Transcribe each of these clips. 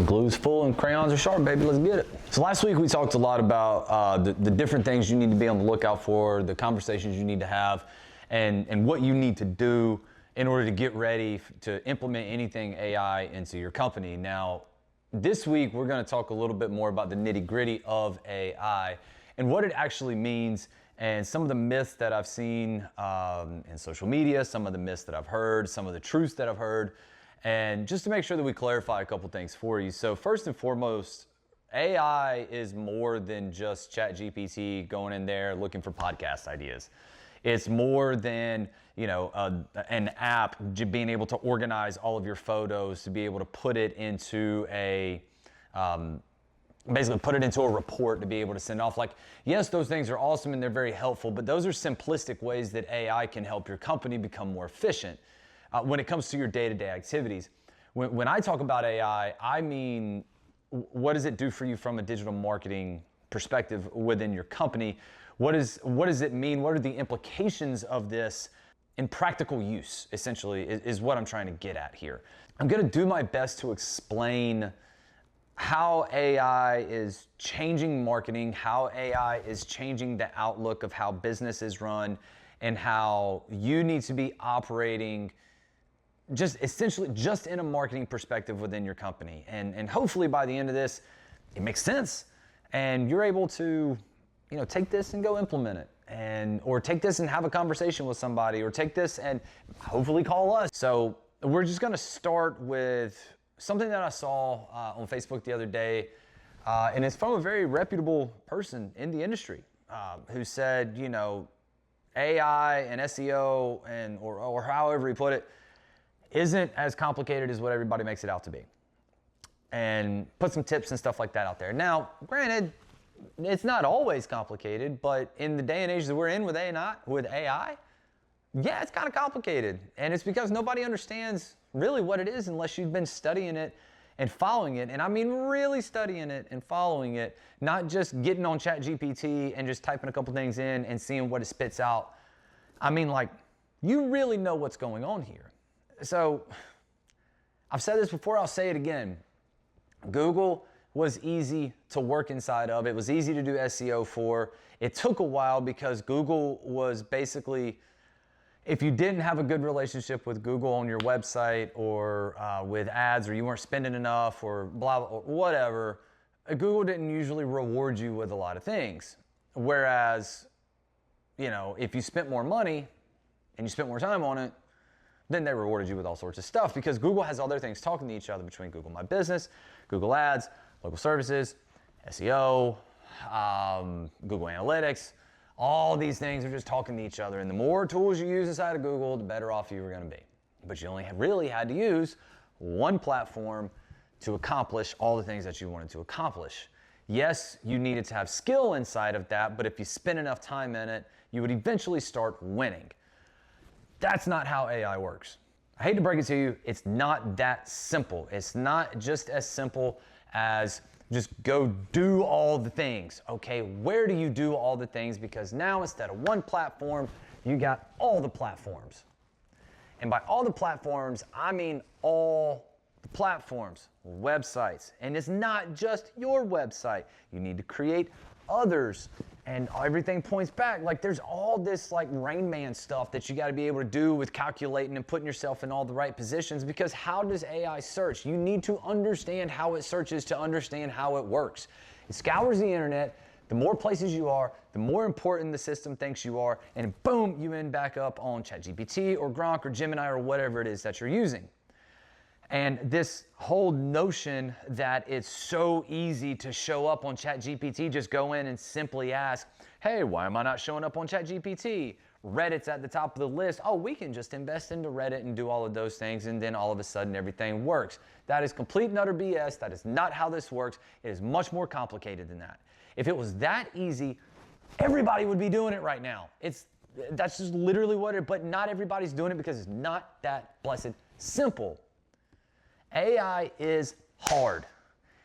Glue's full and crayons are sharp, baby. Let's get it. So last week we talked a lot about the different things you need to be on the lookout for, the conversations you need to have, and what you need to do in order to get ready to implement anything AI into your company. Now, this week we're going to talk a little bit more about the nitty-gritty of AI and what it actually means, and some of the myths that I've seen in social media, some of the myths that I've heard, some of the truths that I've heard, and just to make sure that we clarify a couple things for you. So first and foremost, AI is more than just ChatGPT going in there looking for podcast ideas. It's more than, an app being able to organize all of your photos, to be able to put it into basically put it into a report to be able to send off. Like, yes, those things are awesome and they're very helpful, but those are simplistic ways that AI can help your company become more efficient when it comes to your day-to-day activities. When I talk about AI, I mean, what does it do for you from a digital marketing perspective within your company? What does it mean? What are the implications of this in practical use, essentially, is what I'm trying to get at here. I'm gonna do my best to explain how AI is changing marketing, how AI is changing the outlook of how business is run, and how you need to be operating just essentially just in a marketing perspective within your company. And hopefully by the end of this, it makes sense and you're able to, take this and go implement it, or take this and have a conversation with somebody, or take this and hopefully call us. So we're just gonna start with something that I saw on Facebook the other day, and it's from a very reputable person in the industry who said, AI and SEO or however he put it, isn't as complicated as what everybody makes it out to be, and put some tips and stuff like that out there. Now, granted, it's not always complicated, but in the day and age that we're in with AI, yeah, it's kind of complicated. And it's because nobody understands really what it is unless you've been studying it and following it. And I mean really studying it and following it, not just getting on ChatGPT and just typing a couple things in and seeing what it spits out. I mean, like, you really know what's going on here. So I've said this before, I'll say it again. Google was easy to work inside of. It was easy to do SEO for. It took a while because Google was basically, if you didn't have a good relationship with Google on your website, or with ads, or you weren't spending enough, or blah, blah, or whatever, Google didn't usually reward you with a lot of things. Whereas, if you spent more money and you spent more time on it, then they rewarded you with all sorts of stuff, because Google has other things talking to each other between Google My Business, Google Ads, local services, SEO, Google Analytics. All these things are just talking to each other, and the more tools you use inside of Google, the better off you were going to be. But you only really had to use one platform to accomplish all the things that you wanted to accomplish. Yes, you needed to have skill inside of that, but if you spend enough time in it, you would eventually start winning. That's not how AI works. I hate to break it to you, it's not that simple. It's not just as simple as just go do all the things. Okay, where do you do all the things? Because now instead of one platform, you got all the platforms. And by all the platforms, I mean all the platforms, websites. And it's not just your website. You need to create others, and everything points back. Like, there's all this like Rain Man stuff that you got to be able to do with calculating and putting yourself in all the right positions, because how does AI search? You need to understand how it searches to understand how it works. It scours the internet. The more places you are, the more important the system thinks you are, and boom, you end back up on ChatGPT or Grok or Gemini or whatever it is that you're using. And this whole notion that it's so easy to show up on ChatGPT, just go in and simply ask, hey, why am I not showing up on ChatGPT? Reddit's at the top of the list. Oh, we can just invest into Reddit and do all of those things, and then all of a sudden everything works. That is complete and utter BS. That is not how this works. It is much more complicated than that. If it was that easy, everybody would be doing it right now. That's just literally what it is, but not everybody's doing it because it's not that blessed simple. AI is hard.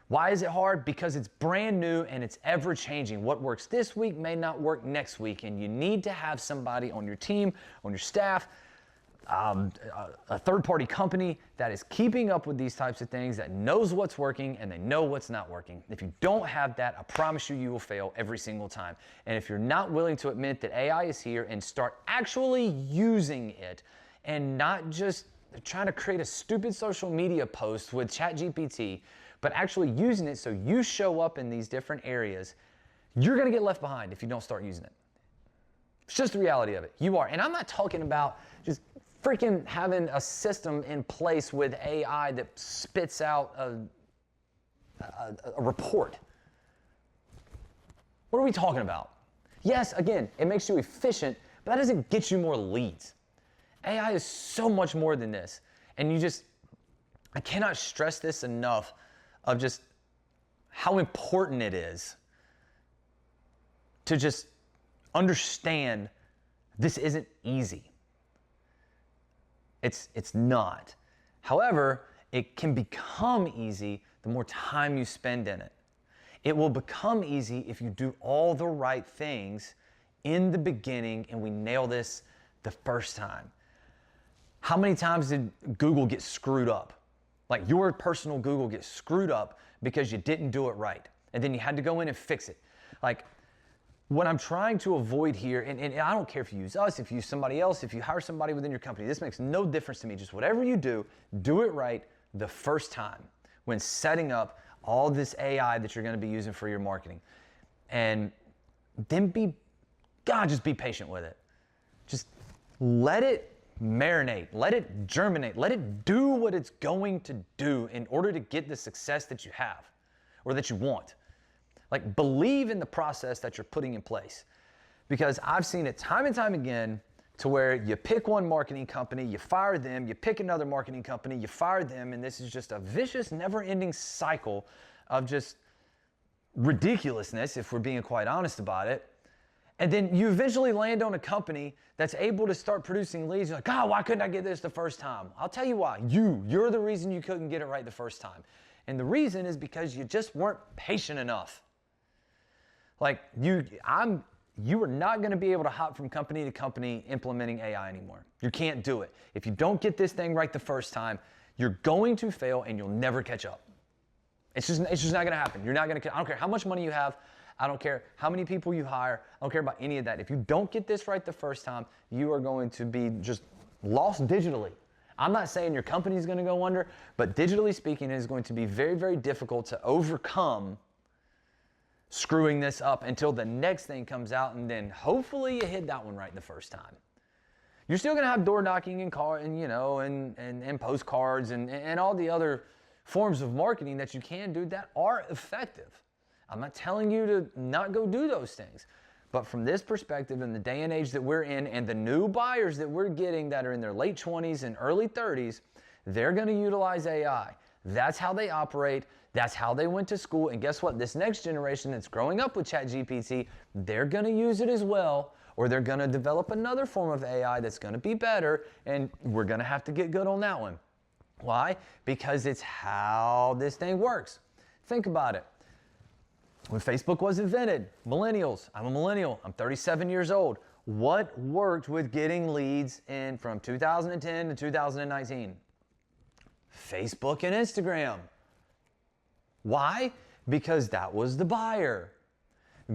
Why is it hard? Because it's brand new and it's ever changing. What works this week may not work next week, and you need to have somebody on your team, on your staff, a third-party company that is keeping up with these types of things, that knows what's working and they know what's not working. If you don't have that, I promise you, you will fail every single time. And if you're not willing to admit that AI is here and start actually using it and not just trying to create a stupid social media post with ChatGPT, but actually using it so you show up in these different areas, you're gonna get left behind if you don't start using it. It's just the reality of it. You are. And I'm not talking about just freaking having a system in place with AI that spits out a report. What are we talking about? Yes, again, it makes you efficient, but that doesn't get you more leads. AI is so much more than this. And I cannot stress this enough of just how important it is to just understand this isn't easy. It's not. However, it can become easy the more time you spend in it. It will become easy if you do all the right things in the beginning and we nail this the first time. How many times did Google get screwed up? Like your personal Google get screwed up because you didn't do it right. And then you had to go in and fix it. Like, what I'm trying to avoid here, and I don't care if you use us, if you use somebody else, if you hire somebody within your company, this makes no difference to me. Just whatever you do it right the first time when setting up all this AI that you're going to be using for your marketing. And then just be patient with it. Just let it marinate, let it germinate, let it do what it's going to do in order to get the success that you have or that you want. Like, believe in the process that you're putting in place. Because I've seen it time and time again to where you pick one marketing company, you fire them, you pick another marketing company, you fire them, and this is just a vicious, never-ending cycle of just ridiculousness, if we're being quite honest about it. And then you eventually land on a company that's able to start producing leads. You're like, God, why couldn't I get this the first time? I'll tell you why. You're the reason you couldn't get it right the first time. And the reason is because you just weren't patient enough. Like, you are not going to be able to hop from company to company implementing AI anymore. You can't do it. If you don't get this thing right the first time, you're going to fail and you'll never catch up. It's just not going to happen. You're not going to. I don't care how much money you have. I don't care how many people you hire. I don't care about any of that. If you don't get this right the first time, you are going to be just lost digitally. I'm not saying your company is going to go under, but digitally speaking, it is going to be very, very difficult to overcome screwing this up until the next thing comes out, and then hopefully you hit that one right the first time. You're still gonna have door knocking and postcards and all the other forms of marketing that you can do that are effective. I'm not telling you to not go do those things. But from this perspective, in the day and age that we're in, and the new buyers that we're getting that are in their late 20s and early 30s, they're gonna utilize AI. That's how they operate. That's how they went to school. And guess what? This next generation that's growing up with ChatGPT, they're going to use it as well, or they're going to develop another form of AI that's going to be better, and we're going to have to get good on that one. Why? Because it's how this thing works. Think about it. When Facebook was invented, millennials, I'm a millennial, I'm 37 years old. What worked with getting leads in from 2010 to 2019? Facebook and Instagram. Why? Because that was the buyer.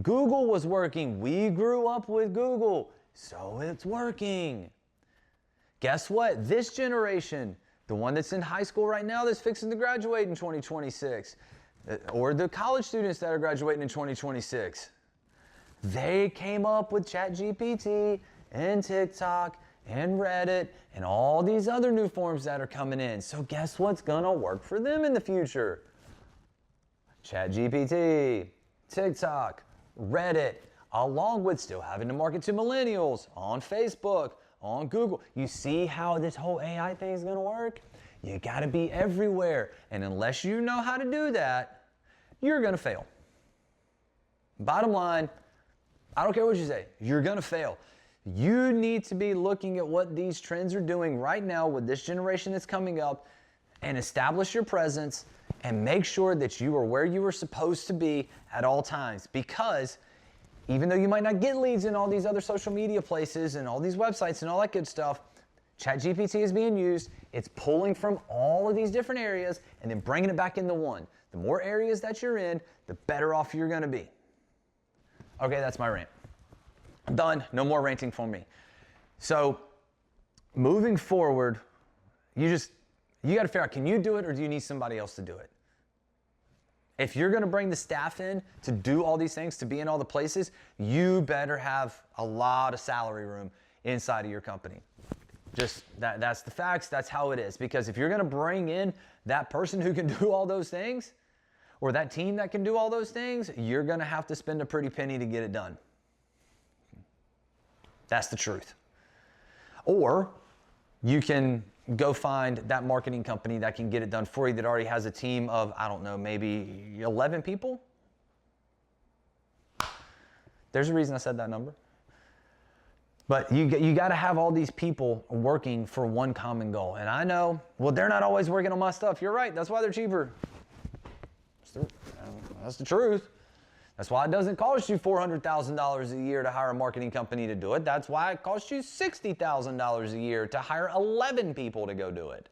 Google was working. We grew up with Google, so it's working. Guess what? This generation, the one that's in high school right now that's fixing to graduate in 2026, or the college students that are graduating in 2026, they came up with ChatGPT and TikTok and Reddit and all these other new forms that are coming in. So guess what's gonna work for them in the future? ChatGPT, TikTok, Reddit, along with still having to market to millennials on Facebook, on Google. You see how this whole AI thing is gonna work? You gotta be everywhere. And unless you know how to do that, you're gonna fail. Bottom line, I don't care what you say, you're gonna fail. You need to be looking at what these trends are doing right now with this generation that's coming up and establish your presence and make sure that you are where you are supposed to be at all times. Because even though you might not get leads in all these other social media places and all these websites and all that good stuff, ChatGPT is being used. It's pulling from all of these different areas and then bringing it back into one. The more areas that you're in, the better off you're going to be. Okay, that's my rant. I'm done. No more ranting for me. So moving forward, you got to figure out, can you do it or do you need somebody else to do it? If you're going to bring the staff in to do all these things, to be in all the places, you better have a lot of salary room inside of your company. Just that's the facts. That's how it is. Because if you're going to bring in that person who can do all those things, or that team that can do all those things, you're going to have to spend a pretty penny to get it done. That's the truth. Or you can go find that marketing company that can get it done for you, that already has a team of, I don't know, maybe 11 people. There's a reason I said that number. But you got to have all these people working for one common goal. And I know, well, they're not always working on my stuff. You're right. That's why they're cheaper. That's the truth. That's why it doesn't cost you $400,000 a year to hire a marketing company to do it. That's why it costs you $60,000 a year to hire 11 people to go do it.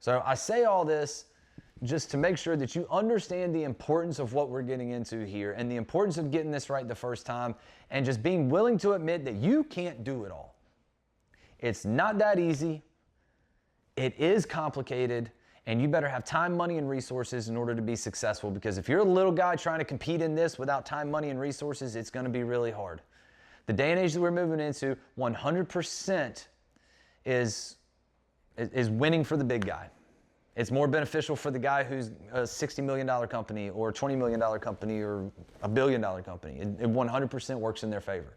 So I say all this just to make sure that you understand the importance of what we're getting into here and the importance of getting this right the first time and just being willing to admit that you can't do it all. It's not that easy. It is complicated, and you better have time, money, and resources in order to be successful, because if you're a little guy trying to compete in this without time, money, and resources, it's going to be really hard. The day and age that we're moving into, 100% is winning for the big guy. It's more beneficial for the guy who's a $60 million company or a $20 million company or a $1 billion company. It 100% works in their favor.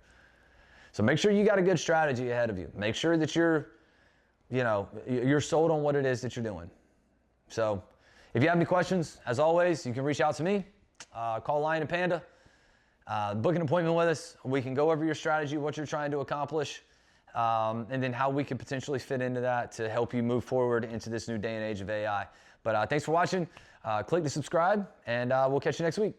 So make sure you got a good strategy ahead of you. Make sure that you're sold on what it is that you're doing. So if you have any questions, as always, you can reach out to me. Call Lion and Panda. Book an appointment with us. We can go over your strategy, what you're trying to accomplish, and then how we could potentially fit into that to help you move forward into this new day and age of AI. But thanks for watching. Click the subscribe, and we'll catch you next week.